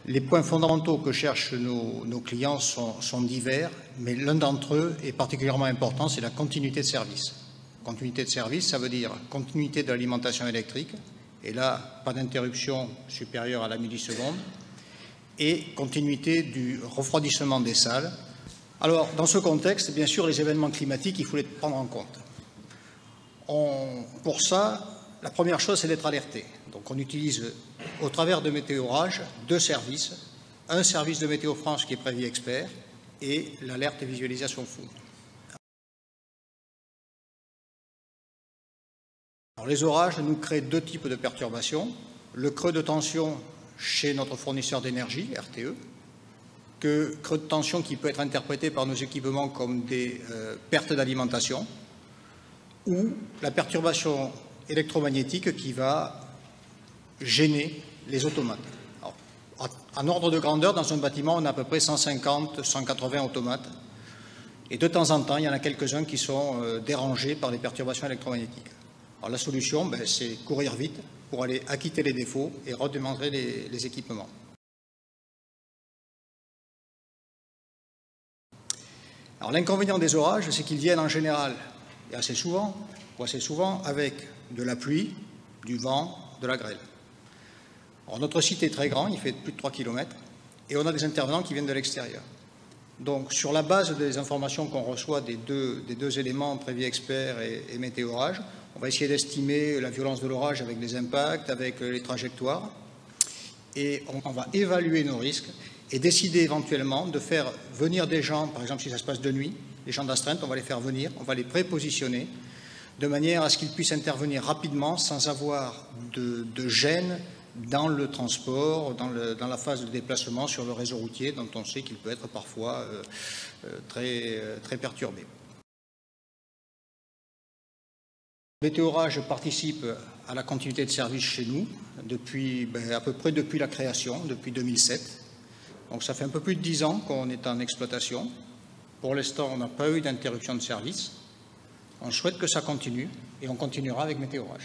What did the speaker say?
Les points fondamentaux que cherchent nos clients sont divers, mais l'un d'entre eux est particulièrement important, c'est la continuité de service. Continuité de service, ça veut dire continuité de l'alimentation électrique, et là, pas d'interruption supérieure à la milliseconde, et continuité du refroidissement des salles. Alors, dans ce contexte, bien sûr, les événements climatiques, il faut les prendre en compte. Pour ça, la première chose, c'est d'être alerté. Donc, on utilise, au travers de Météo Orage, deux services. Un service de Météo France qui est Prévis Expert et l'alerte et visualisation foudre. Alors, les orages nous créent deux types de perturbations. Le creux de tension chez notre fournisseur d'énergie, RTE, creux de tension qui peut être interprété par nos équipements comme des pertes d'alimentation, ou la perturbation électromagnétique qui va gêner les automates. Alors, en ordre de grandeur, dans un bâtiment, on a à peu près 150-180 automates. Et de temps en temps, il y en a quelques-uns qui sont dérangés par les perturbations électromagnétiques. Alors, la solution, c'est courir vite pour aller acquitter les défauts et redémarrer les équipements. Alors, l'inconvénient des orages, c'est qu'ils viennent en général, et assez souvent, avec de la pluie, du vent, de la grêle. Alors, notre site est très grand, il fait plus de 3 km, et on a des intervenants qui viennent de l'extérieur. Donc, sur la base des informations qu'on reçoit des deux éléments, Prévis Expert et Météo Orage, on va essayer d'estimer la violence de l'orage avec les impacts, avec les trajectoires, et on va évaluer nos risques et décider éventuellement de faire venir des gens, par exemple si ça se passe de nuit, les gens d'astreinte, on va les faire venir, on va les prépositionner, de manière à ce qu'ils puissent intervenir rapidement sans avoir de gêne dans le transport, dans la phase de déplacement sur le réseau routier, dont on sait qu'il peut être parfois très perturbé. Météo Orage participe à la continuité de service chez nous à peu près depuis la création, depuis 2007. Donc ça fait un peu plus de 10 ans qu'on est en exploitation. Pour l'instant, on n'a pas eu d'interruption de service. On souhaite que ça continue et on continuera avec Météo Orage.